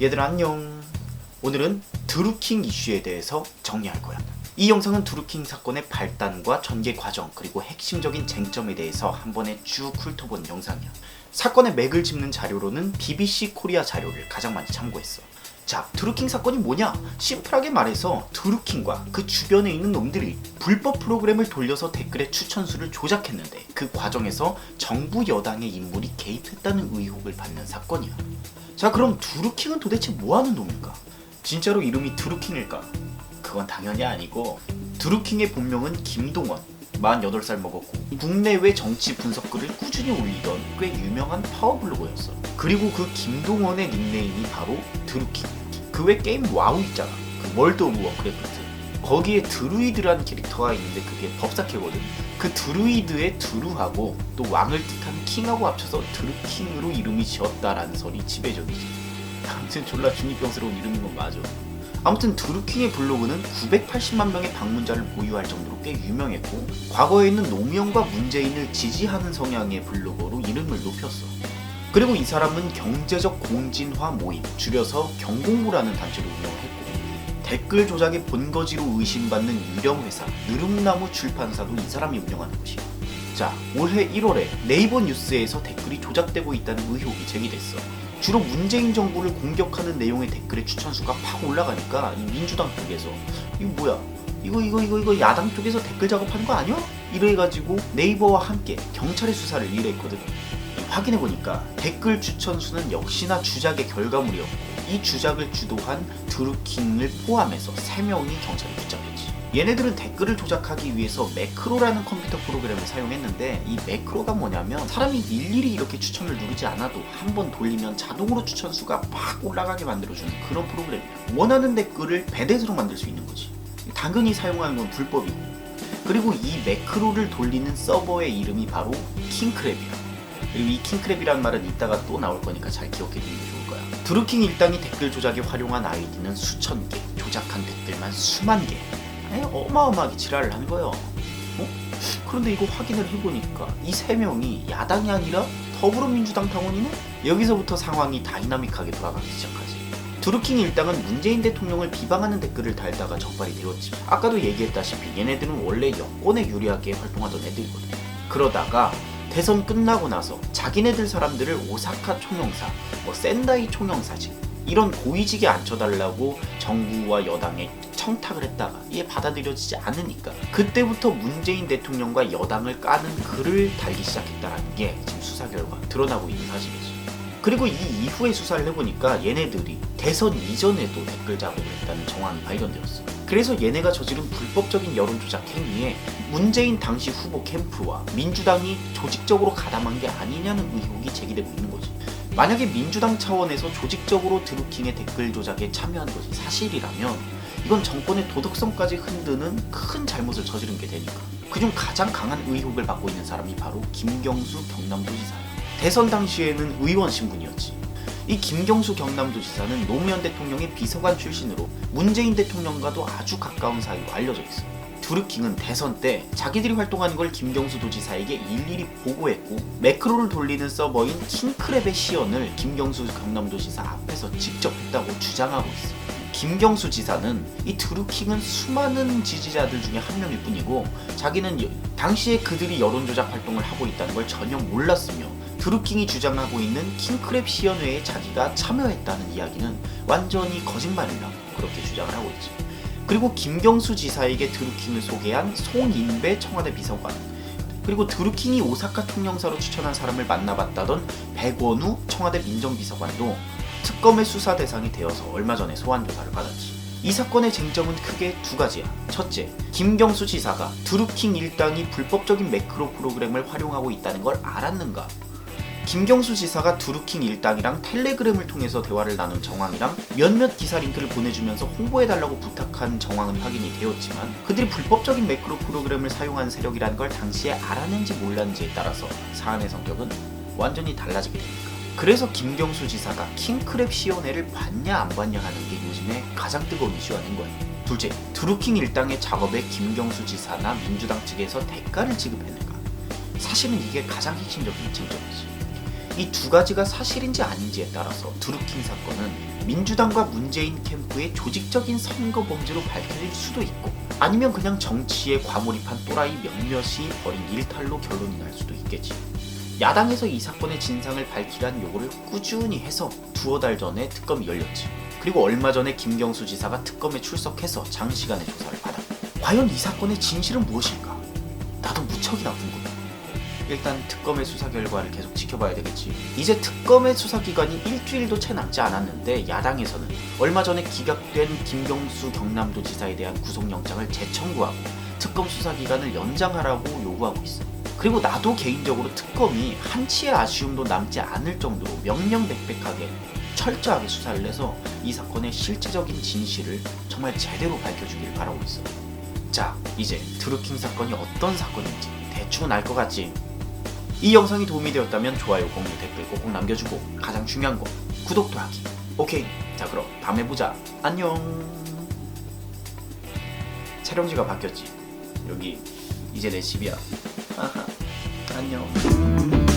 얘들아 안녕. 오늘은 드루킹 이슈에 대해서 정리할 거야. 이 영상은 드루킹 사건의 발단과 전개 과정 그리고 핵심적인 쟁점에 대해서 한 번에 쭉 훑어본 영상이야. 사건의 맥을 짚는 자료로는 BBC 코리아 자료를 가장 많이 참고했어. 자, 드루킹 사건이 뭐냐? 심플하게 말해서 드루킹과 그 주변에 있는 놈들이 불법 프로그램을 돌려서 댓글의 추천수를 조작했는데 그 과정에서 정부 여당의 인물이 개입했다는 의혹을 받는 사건이야. 자, 그럼 드루킹은 도대체 뭐하는 놈일까? 진짜로 이름이 드루킹일까? 그건 당연히 아니고 드루킹의 본명은 김동원, 48살 먹었고 국내외 정치 분석글을 꾸준히 올리던 꽤 유명한 파워블로거였어. 그리고 그 김동원의 닉네임이 바로 드루킹. 그 외 게임 와우 있잖아. 그 월드 오브 워크래프트. 거기에 드루이드라는 캐릭터가 있는데 그게 법사캐거든. 그 드루이드의 드루하고 또 왕을 뜻하는 킹하고 합쳐서 드루킹으로 이름이 지었다라는 설이 지배적이지. 아무튼 졸라 중이병스러운 이름인 건 맞아. 아무튼 드루킹의 블로그는 980만 명의 방문자를 보유할 정도로 꽤 유명했고 과거에는 노무현과 문재인을 지지하는 성향의 블로거로 이름을 높였어. 그리고 이 사람은 경제적 공진화 모임, 줄여서 경공모라는 단체를 운영했고 댓글 조작의 본거지로 의심받는 유령 회사 느릅나무 출판사도 이 사람이 운영하는 곳이야. 자, 올해 1월에 네이버 뉴스에서 댓글이 조작되고 있다는 의혹이 제기됐어. 주로 문재인 정부를 공격하는 내용의 댓글의 추천수가 팍 올라가니까 이 민주당 쪽에서 이거 뭐야? 이거 야당 쪽에서 댓글 작업하는 거 아니야? 이래가지고 네이버와 함께 경찰에 수사를 의뢰했거든. 확인해보니까 댓글 추천수는 역시나 주작의 결과물이었고 이 주작을 주도한 드루킹을 포함해서 3명이 경찰에 붙잡혔지. 얘네들은 댓글을 조작하기 위해서 매크로라는 컴퓨터 프로그램을 사용했는데 이 매크로가 뭐냐면 사람이 일일이 이렇게 추천을 누르지 않아도 한 번 돌리면 자동으로 추천수가 팍 올라가게 만들어주는 그런 프로그램이야. 원하는 댓글을 배댓으로 만들 수 있는 거지. 당연히 사용하는 건 불법이고. 그리고 이 매크로를 돌리는 서버의 이름이 바로 킹크랩이야. 그리고 이 킹크랩이란 말은 이따가 또 나올 거니까 잘 기억해두는 게 좋을 거야. 드루킹 일당이 댓글 조작에 활용한 아이디는 수천 개, 조작한 댓글만 수만 개. 어마어마하게 지랄을 한 거예요. 그런데 이거 확인을 해보니까 이 3명이 야당이 아니라 더불어민주당 당원이네? 여기서부터 상황이 다이나믹하게 돌아가기 시작하지. 드루킹 일당은 문재인 대통령을 비방하는 댓글을 달다가 적발이 되었지. 아까도 얘기했다시피 얘네들은 원래 여권에 유리하게 활동하던 애들이거든. 그러다가 대선 끝나고 나서 자기네들 사람들을 오사카 총영사, 센다이 총영사직 이런 고위직에 앉혀달라고 정부와 여당에 청탁을 했다가 이게 받아들여지지 않으니까 그때부터 문재인 대통령과 여당을 까는 글을 달기 시작했다는 게 지금 수사 결과 드러나고 있는 사실이지. 그리고 이 이후에 수사를 해보니까 얘네들이 대선 이전에도 댓글 작업을 했다는 정황이 발견되었어. 그래서 얘네가 저지른 불법적인 여론조작 행위에 문재인 당시 후보 캠프와 민주당이 조직적으로 가담한 게 아니냐는 의혹이 제기되고 있는 거지. 만약에 민주당 차원에서 조직적으로 드루킹의 댓글 조작에 참여한 것이 사실이라면 이건 정권의 도덕성까지 흔드는 큰 잘못을 저지른 게 되니까. 그중 가장 강한 의혹을 받고 있는 사람이 바로 김경수 경남도지사야. 대선 당시에는 의원 신분이었지. 이 김경수 경남도지사는 노무현 대통령의 비서관 출신으로 문재인 대통령과도 아주 가까운 사이로 알려져 있어. 드루킹은 대선 때 자기들이 활동하는 걸 김경수 도지사에게 일일이 보고했고 매크로를 돌리는 서버인 킹크랩의 시연을 김경수 경남도지사 앞에서 직접 했다고 주장하고 있어. 김경수 지사는 이 드루킹은 수많은 지지자들 중에 한 명일 뿐이고 자기는 당시에 그들이 여론조작 활동을 하고 있다는 걸 전혀 몰랐으며 드루킹이 주장하고 있는 킹크랩 시연회에 자기가 참여했다는 이야기는 완전히 거짓말이라고 그렇게 주장을 하고 있지. 그리고 김경수 지사에게 드루킹을 소개한 송인배 청와대 비서관, 그리고 드루킹이 오사카 총영사로 추천한 사람을 만나봤다던 백원우 청와대 민정비서관도 특검의 수사 대상이 되어서 얼마 전에 소환 조사를 받았지. 이 사건의 쟁점은 크게 두 가지야. 첫째, 김경수 지사가 드루킹 일당이 불법적인 매크로 프로그램을 활용하고 있다는 걸 알았는가? 김경수 지사가 드루킹 일당이랑 텔레그램을 통해서 대화를 나눈 정황이랑 몇몇 기사 링크를 보내주면서 홍보해달라고 부탁한 정황은 확인이 되었지만 그들이 불법적인 매크로 프로그램을 사용한 세력이라는 걸 당시에 알았는지 몰랐는지에 따라서 사안의 성격은 완전히 달라지게 됩니다. 그래서 김경수 지사가 킹크랩 시연회를 봤냐 안 봤냐 하는 게 요즘에 가장 뜨거운 이슈가 된 거예요. 둘째, 드루킹 일당의 작업에 김경수 지사나 민주당 측에서 대가를 지급했는가? 사실은 이게 가장 핵심적인 쟁점이지. 이 두 가지가 사실인지 아닌지에 따라서 드루킹 사건은 민주당과 문재인 캠프의 조직적인 선거 범죄로 밝혀질 수도 있고, 아니면 그냥 정치에 과몰입한 또라이 몇몇이 벌인 일탈로 결론이 날 수도 있겠지. 야당에서 이 사건의 진상을 밝히라는 요구를 꾸준히 해서 두어 달 전에 특검이 열렸지. 그리고 얼마 전에 김경수 지사가 특검에 출석해서 장시간의 조사를 받았고, 과연 이 사건의 진실은 무엇일까? 나도 무척이나 궁금해. 일단 특검의 수사 결과를 계속 지켜봐야 되겠지. 이제 특검의 수사 기간이 일주일도 채 남지 않았는데 야당에서는 얼마 전에 기각된 김경수 경남도 지사에 대한 구속영장을 재청구하고 특검 수사 기간을 연장하라고 요구하고 있어. 그리고 나도 개인적으로 특검이 한치의 아쉬움도 남지 않을 정도로 명명백백하게 철저하게 수사를 해서 이 사건의 실체적인 진실을 정말 제대로 밝혀주기를 바라고 있어. 자, 이제 드루킹 사건이 어떤 사건인지 대충은 알 것 같지? 이 영상이 도움이 되었다면 좋아요, 공유, 댓글 꼭꼭 남겨주고 가장 중요한 거 구독도 하기. 오케이, 자 그럼 다음에 보자. 안녕. 촬영지가 바뀌었지. 여기 이제 내 집이야. 안녕.